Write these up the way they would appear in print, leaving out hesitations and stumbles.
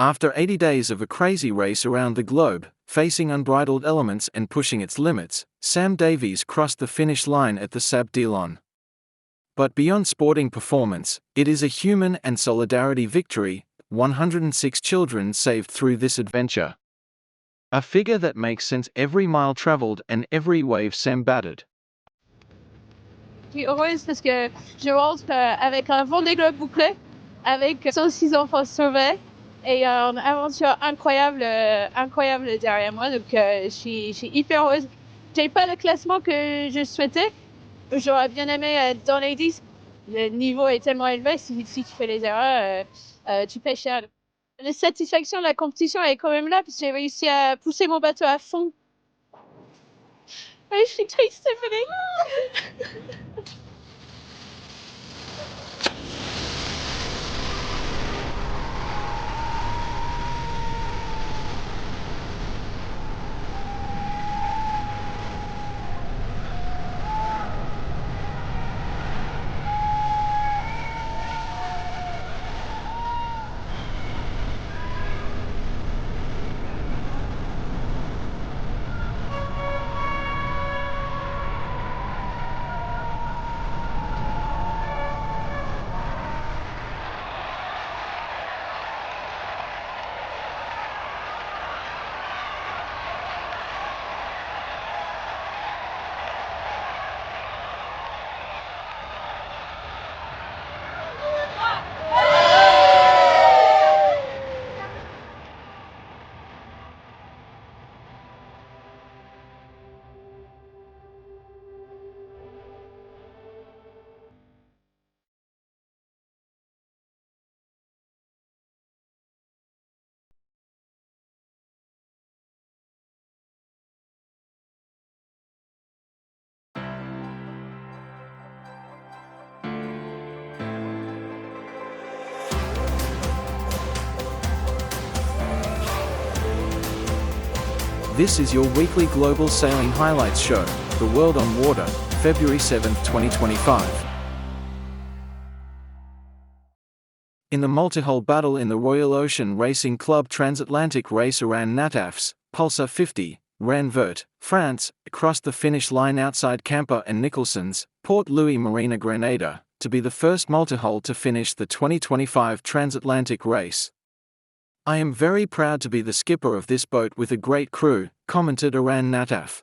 After 80 days of a crazy race around the globe, facing unbridled elements and pushing its limits, Sam Davies crossed the finish line at the Sabb dlonn. But beyond sporting performance, it is a human and solidarity victory, 106 children saved through this adventure. A figure that makes sense every mile traveled and every wave Sam battered. Je suis heureuse parce que je rentre avec un Vendée Globe bouclé, avec 106 enfants sauvés et une aventure incroyable derrière moi. Donc je suis hyper heureuse. J'ai pas le classement que je souhaitais. J'aurais bien aimé être dans les 10. Le niveau est tellement élevé, si tu fais les erreurs, tu payes cher. La satisfaction de la compétition est quand même là, parce que j'ai réussi à pousser mon bateau à fond. Oui, je suis triste, c'est vrai. This is your weekly global sailing highlights show, The World on Water, February 7, 2025. In the Multihull Battle in the Royal Ocean Racing Club Transatlantic Race, Oran Nataf's Pulsar 50, Rayon Vert, France, crossed the finish line outside Camper and Nicholsons, Port Louis Marina Grenada, to be the first multihull to finish the 2025 Transatlantic Race. "I am very proud to be the skipper of this boat with a great crew," commented Oran Nataf.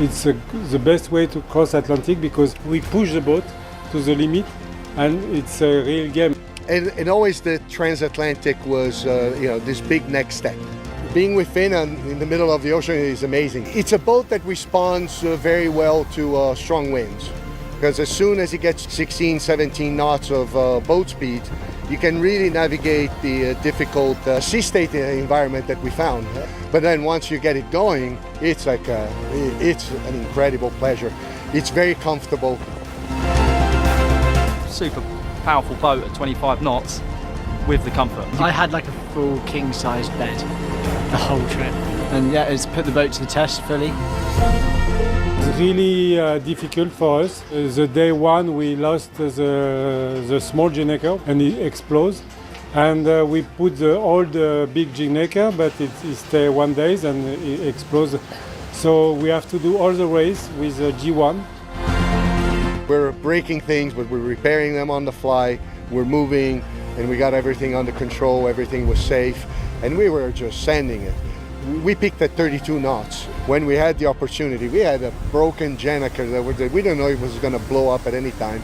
It's the best way to cross Atlantic because we push the boat to the limit and it's a real game. And always the transatlantic was, this big next step. Being within and in the middle of the ocean is amazing. It's a boat that responds very well to strong winds, because as soon as it gets 16, 17 knots of boat speed, you can really navigate the difficult sea state environment that we found. But then once you get it going, it's like it's an incredible pleasure. It's very comfortable. Super powerful boat at 25 knots with the comfort. I had like a full king-sized bed the whole trip, and yeah, it's put the boat to the test fully. It's really difficult for us. The day one we lost the small Ginnaker and it explodes, and we put the old big Ginnaker, but it stays 1 day and it explodes. So we have to do all the race with G1. We're breaking things, but we're repairing them on the fly. We're moving, and we got everything under control. Everything was safe, and we were just sending it. We peaked at 32 knots. When we had the opportunity, we had a broken Ginnaker that we didn't know it was going to blow up at any time.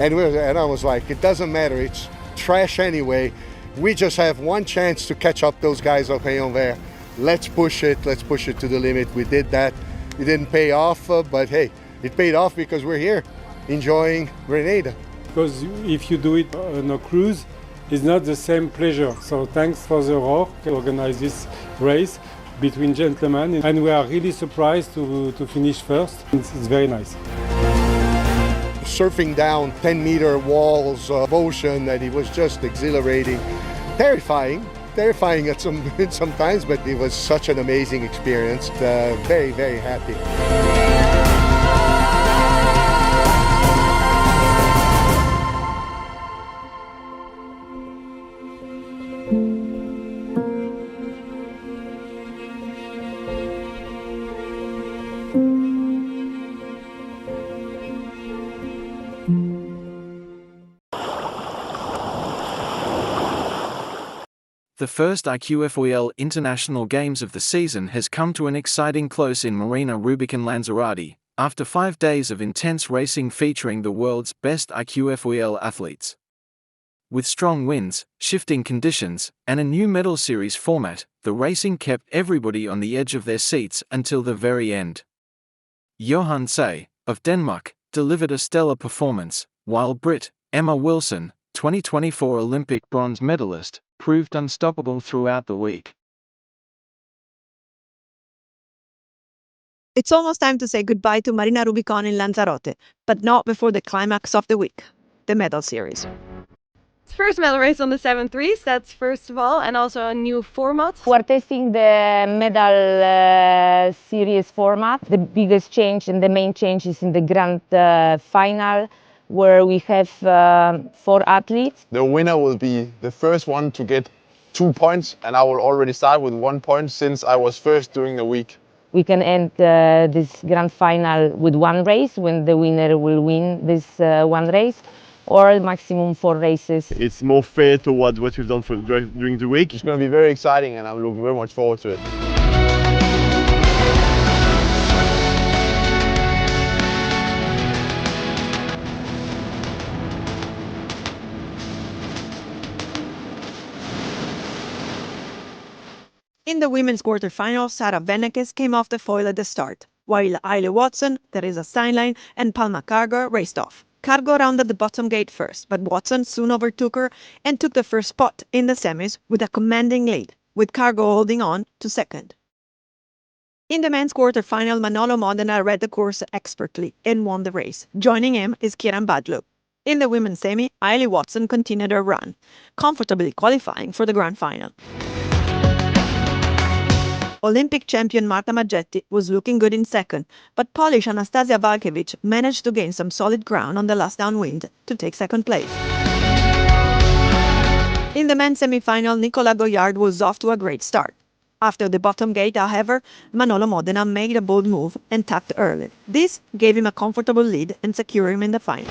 And I was like, it doesn't matter. It's trash anyway. We just have one chance to catch up those guys of Rayon Vert. Let's push it. Let's push it to the limit. We did that. It didn't pay off, but hey, it paid off because we're here, enjoying Grenada. Because if you do it on a cruise, it's not the same pleasure. So thanks for the RORC to organize this race between gentlemen, and we are really surprised to finish first. It's very nice. surfing down 10-meter walls of ocean, and it was just exhilarating, terrifying at sometimes, but it was such an amazing experience. Very, very happy. The first IQFoil International Games of the season has come to an exciting close in Marina Rubicón Lanzarote, after 5 days of intense racing featuring the world's best IQFoil athletes. With strong winds, shifting conditions, and a new medal series format, the racing kept everybody on the edge of their seats until the very end. Johan Søe, of Denmark, delivered a stellar performance, while Brit, Emma Wilson, 2024 Olympic bronze medalist, proved unstoppable throughout the week. It's almost time to say goodbye to Marina Rubicón in Lanzarote, but not before the climax of the week, the medal series. First medal race on the 7-3s, that's first of all, and also a new format. We're testing the medal series format. The biggest change and the main change is in the grand final, where we have 4 athletes. The winner will be the first one to get 2 points, and I will already start with 1 point since I was first during the week. We can end this grand final with 1 race, when the winner will win this 1 race, or maximum 4 races. It's more fair to what we've done during the week. It's going to be very exciting, and I'm looking very much forward to it. In the women's quarterfinal, Sarah Venekes came off the foil at the start, while Ailey Watson, Teresa Steinlein, and Palma Cargo raced off. Cargo rounded the bottom gate first, but Watson soon overtook her and took the first spot in the semis with a commanding lead, with Cargo holding on to second. In the men's quarterfinal, Manolo Modena read the course expertly and won the race. Joining him is Kieran Badlow. In the women's semi, Ailey Watson continued her run, comfortably qualifying for the grand final. Olympic champion Marta Maggetti was looking good in second, but Polish Anastasia Valkiewicz managed to gain some solid ground on the last downwind to take second place. In the men's semi-final, Nicolas Goyard was off to a great start. After the bottom gate, however, Manolo Modena made a bold move and tapped early. This gave him a comfortable lead and secured him in the final.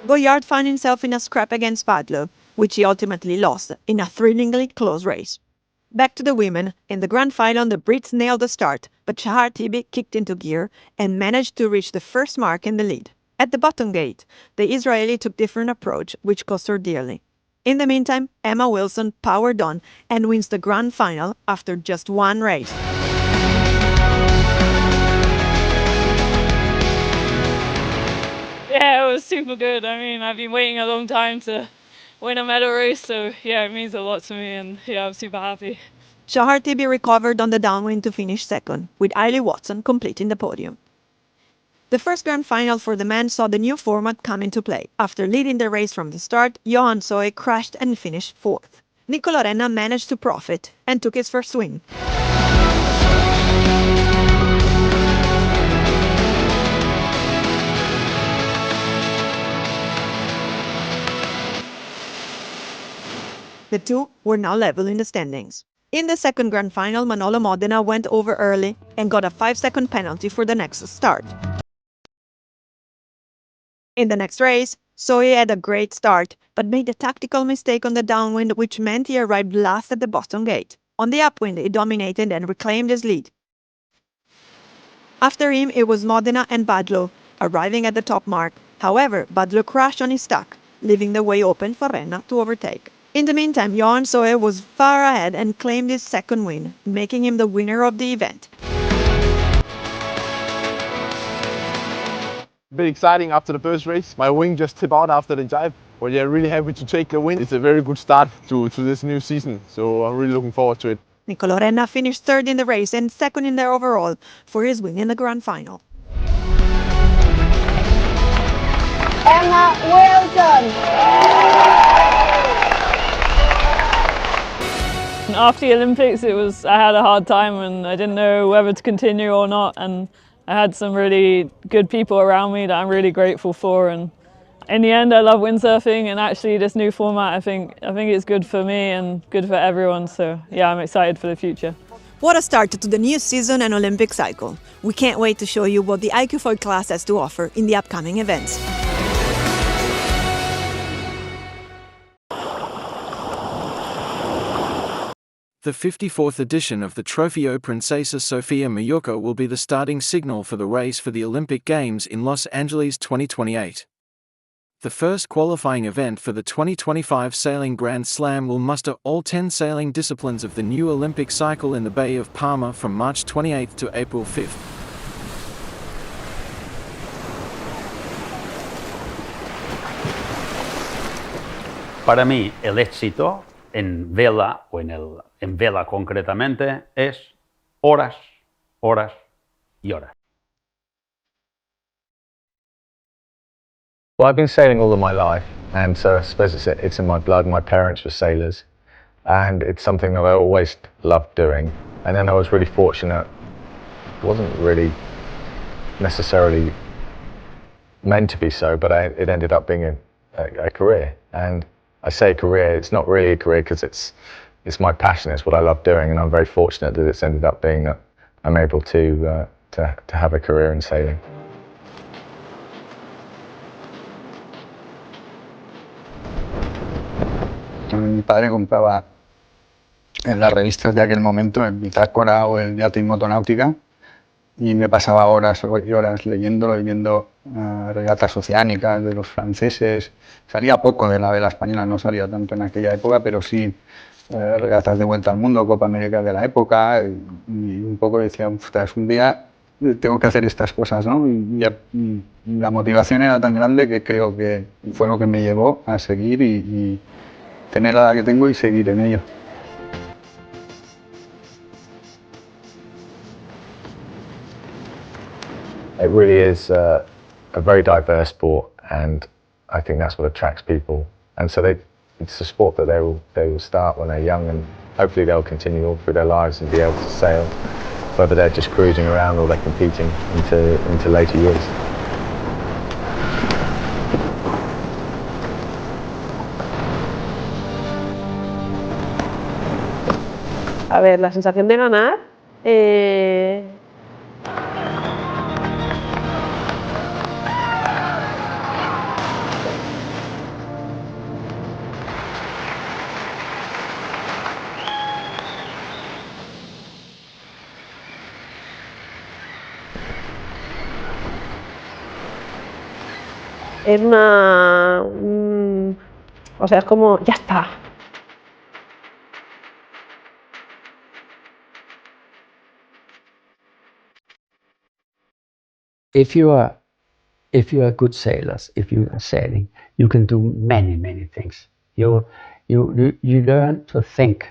Goyard found himself in a scrap against Badlow, which he ultimately lost in a thrillingly close race. Back to the women. In the grand final, the Brits nailed the start, but Shahar Tibi kicked into gear and managed to reach the first mark in the lead. At the bottom gate, the Israeli took different approach, which cost her dearly. In the meantime, Emma Wilson powered on and wins the grand final after just 1 race. Yeah, it was super good. I mean, I've been waiting a long time to win a medal race, so yeah, it means a lot to me, and yeah, I'm super happy. Shahar Tibi recovered on the downwind to finish second, with Ailey Watson completing the podium. The first grand final for the men saw the new format come into play. After leading the race from the start, Johan Søe crashed and finished 4th. Nico Lorena managed to profit and took his first win. The two were now level in the standings. In the second grand final, Manolo Modena went over early and got a 5-second penalty for the next start. In the next race, Søe had a great start, but made a tactical mistake on the downwind, which meant he arrived last at the bottom gate. On the upwind, he dominated and reclaimed his lead. After him, it was Modena and Badlow, arriving at the top mark. However, Badlow crashed on his stack, leaving the way open for Renna to overtake. In the meantime, Johan Søe was far ahead and claimed his second win, making him the winner of the event. A bit exciting after the first race. My wing just tipped out after the dive, but yeah, really happy to take the win. It's a very good start to this new season, so I'm really looking forward to it. Oran finished third in the race and second in the overall for his win in the grand final. Emma, well done! After the Olympics, I had a hard time and I didn't know whether to continue or not, and I had some really good people around me that I'm really grateful for, and in the end I love windsurfing, and actually this new format I think it's good for me and good for everyone, so yeah, I'm excited for the future. What a start to the new season and Olympic cycle. We can't wait to show you what the IQFoil class has to offer in the upcoming events. The 54th edition of the Trofeo Princesa Sofia Mallorca will be the starting signal for the race for the Olympic Games in Los Angeles 2028. The first qualifying event for the 2025 Sailing Grand Slam will muster all 10 sailing disciplines of the new Olympic cycle in the Bay of Palma from March 28 to April 5. Para mí, el éxito en vela o en vela concretamente es horas, horas y horas. Well, I've been sailing all of my life, and so I suppose it's in my blood. My parents were sailors, and it's something that I always loved doing. And then I was really fortunate. It wasn't really necessarily meant to be so, but it ended up being a career. And I say career, it's not really a career because it's my passion, it's what I love doing, and I'm very fortunate that it's ended up being that I'm able to have a career in sailing. Mi padre compraba en las revistas de aquel momento el Bitácora o el Yate y Motonáutica, y me pasaba horas y horas leyéndolo y viendo regatas oceánicas de los franceses. Salía poco de la vela española, no salía tanto en aquella época, pero sí regatas de vuelta al mundo, Copa América de la época, y un poco decía, ostras, un día tengo que hacer estas cosas, ¿no? Y la motivación era tan grande que creo que fue lo que me llevó a seguir y tener la edad que tengo y seguir en ello. It really is a very diverse sport, and I think that's what attracts people. And so it's a sport that they will start when they're young, and hopefully they'll continue all through their lives and be able to sail, whether they're just cruising around or they're competing into later years. A ver, la sensación de ganar. Es una... o sea, es como, ya está. If you are good sailors, if you are sailing, you can do many things. You learn to think.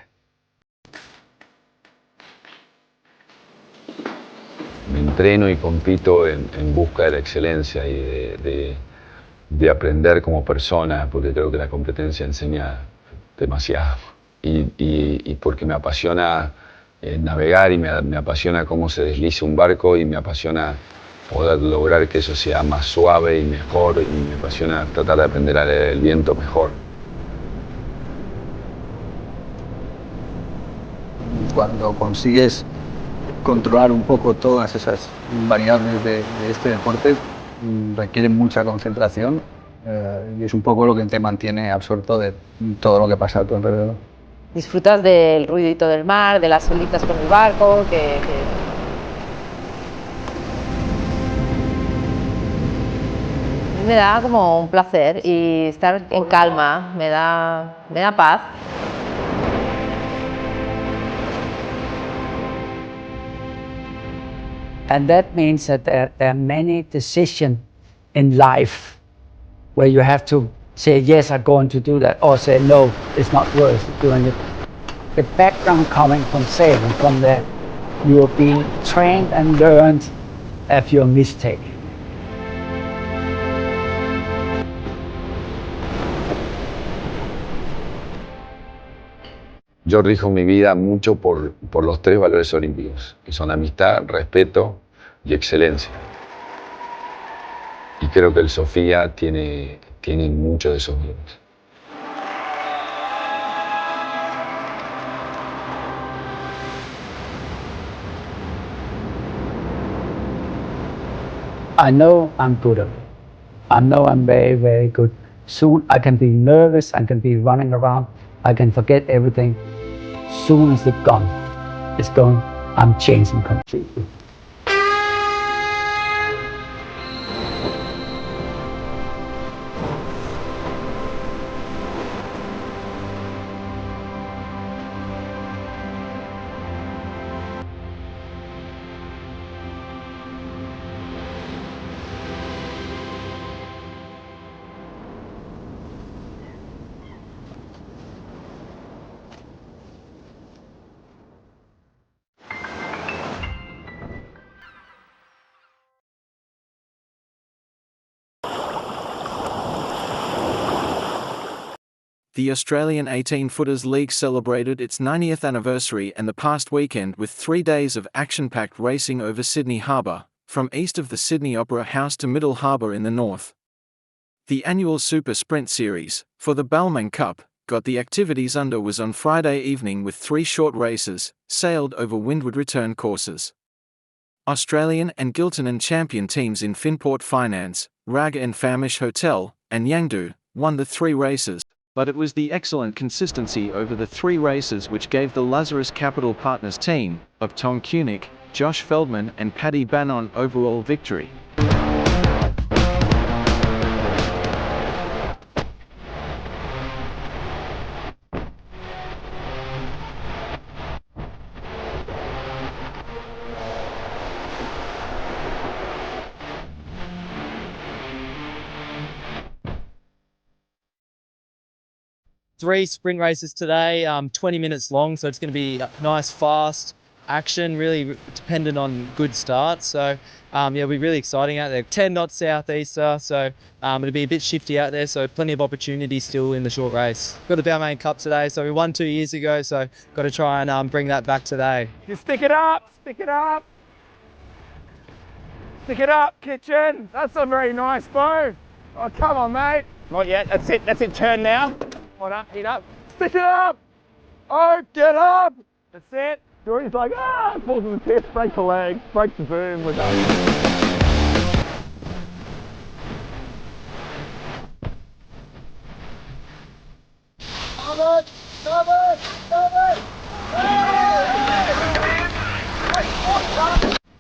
Me entreno y compito en busca de la excelencia y de aprender como persona, porque creo que la competencia enseña demasiado. Y porque me apasiona navegar y me apasiona cómo se desliza un barco y me apasiona poder lograr que eso sea más suave y mejor, y me apasiona tratar de aprender a leer el viento mejor. Cuando consigues controlar un poco todas esas variables de este deporte, requiere mucha concentración y es un poco lo que te mantiene absorto de todo lo que pasa a tu alrededor. Disfrutas del ruidito del mar, de las olitas con el barco, me da como un placer, y estar en calma me da paz. And that means that there are many decisions in life where you have to say, yes, I'm going to do that, or say, no, it's not worth doing it. the background coming from sailing, from the you are being trained and learned of your mistake. Yo rijo mi vida mucho por los 3 valores olímpicos, que son amistad, respeto y excelencia. Y creo que el Sofia tiene muchos de esos valores. I know I'm good at it. I know I'm very, very good. Soon I can be nervous, I can be running around, I can forget everything. Soon as the gun is going, I'm changing completely. The Australian 18-footers League celebrated its 90th anniversary and the past weekend with 3 days of action-packed racing over Sydney Harbour, from east of the Sydney Opera House to Middle Harbour in the north. The annual Super Sprint Series, for the Balmain Cup, got the activities under was on Friday evening with 3 short races, sailed over windward return courses. Australian and Giltinan champion teams in Finport Finance, Rag and Famish Hotel, and Yangdu, won the 3 races. But it was the excellent consistency over the 3 races which gave the Lazarus Capital Partners team, of Tom Kunick, Josh Feldman and Paddy Bannon overall victory. Three sprint races today, 20 minutes long, so it's going to be nice, fast action, really dependent on good starts. So yeah, it'll be really exciting out there. 10 knots southeaster, so it'll be a bit shifty out there, so plenty of opportunity still in the short race. Got the Balmain Cup today, so we won 2 years ago, so got to try and bring that back today. You stick it up, stick it up. Stick it up, Kitchen. That's a very nice bow. Oh, come on, mate. Not yet, that's it, turn now. On up, heat up. Stick it up! Oh, get up! That's it. Dory's like, falls on the tip, break the leg, break the boom, we're done. Stop it!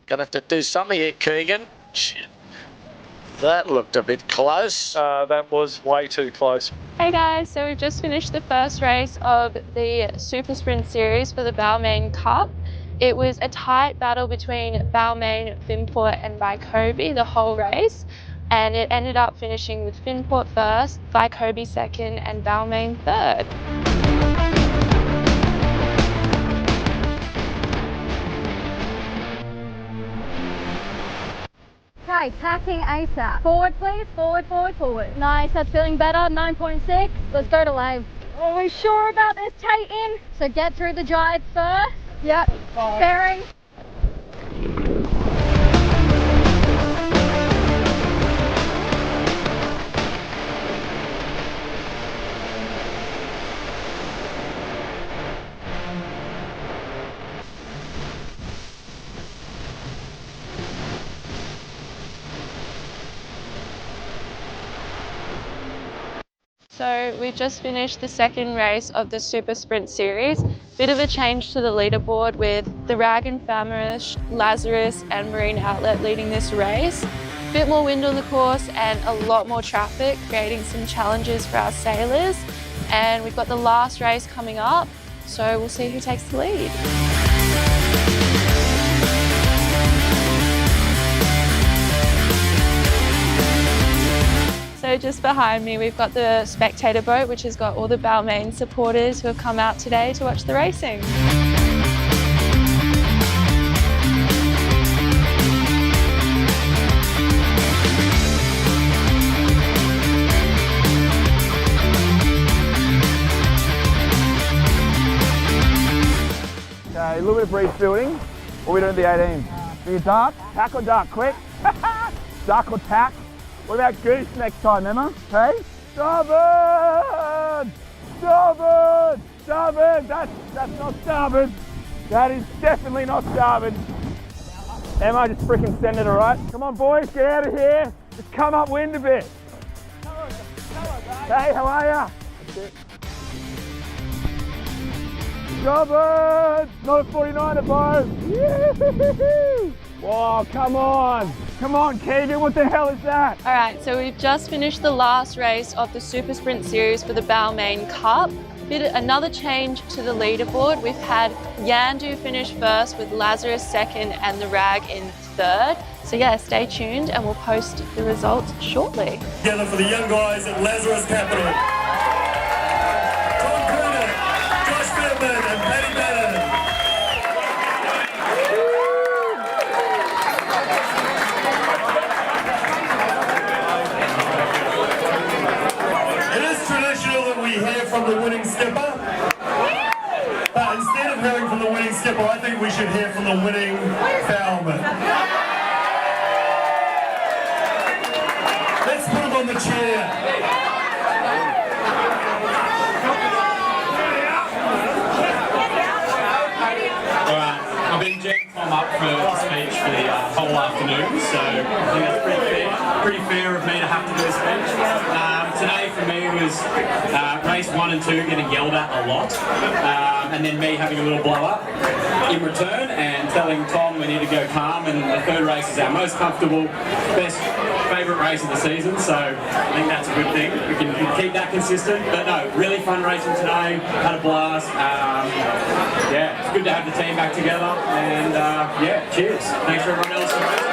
Gonna have to do something here, Keegan. Shit. That looked a bit close. That was way too close. Hey guys, so we've just finished the first race of the Super Sprint Series for the Balmain Cup. It was a tight battle between Balmain, Finport and Vycobi the whole race, and it ended up finishing with Finport first, Vycobi second and Balmain third. Okay, tacking ASAP. Forward please, forward, forward, forward. Nice, that's feeling better, 9.6. Let's go to lane. Are we sure about this Titan? So get through the drive first. Yep, bearing. So we've just finished the second race of the Super Sprint Series. Bit of a change to the leaderboard with the Rag and Famish, Lazarus and Marine Outlet leading this race. Bit more wind on the course and a lot more traffic, creating some challenges for our sailors. And we've got the last race coming up, so we'll see who takes the lead. So So just behind me we've got the spectator boat, which has got all the Balmain supporters who have come out today to watch the racing. Okay, a little bit of breeze building. What are we doing at the 18? Do you duck? Tack or duck, quick. Duck or tack. What about goose next time, Emma? Okay? Starboard! Starboard! Starboard! That's not starboard. That is definitely not starboard. Emma, just freaking send it, all right? Come on, boys, get out of here. Just come upwind a bit. Hey, how are ya? That's it. Starboard! Not a 49er, boys. Whoa, come on. Come on, Keegan, what the hell is that? All right, so we've just finished the last race of the Super Sprint Series for the Balmain Cup. Another change to the leaderboard. We've had Yandu finish first with Lazarus second and the Rag in third. So yeah, stay tuned and we'll post the results shortly. Together for the young guys at Lazarus Capital. Tom Coonan, Josh Fairman and Paddy Bannon. We hear from the winning skipper, but instead of hearing from the winning skipper, I think we should hear from the winning bowman. Let's put him on the chair. Alright, I've been gearing Tom up for the speech for the whole afternoon, so I think that's pretty fair of me to have to do a speech. Today for me was race 1 and 2 getting yelled at a lot, and then me having a little blow up in return and telling Tom we need to go calm, and the third race is our most comfortable, best, favourite race of the season, so I think that's a good thing. We can keep that consistent, but no, really fun racing today, had a blast. Yeah, it's good to have the team back together, and yeah, cheers. Thanks for everyone else for racing.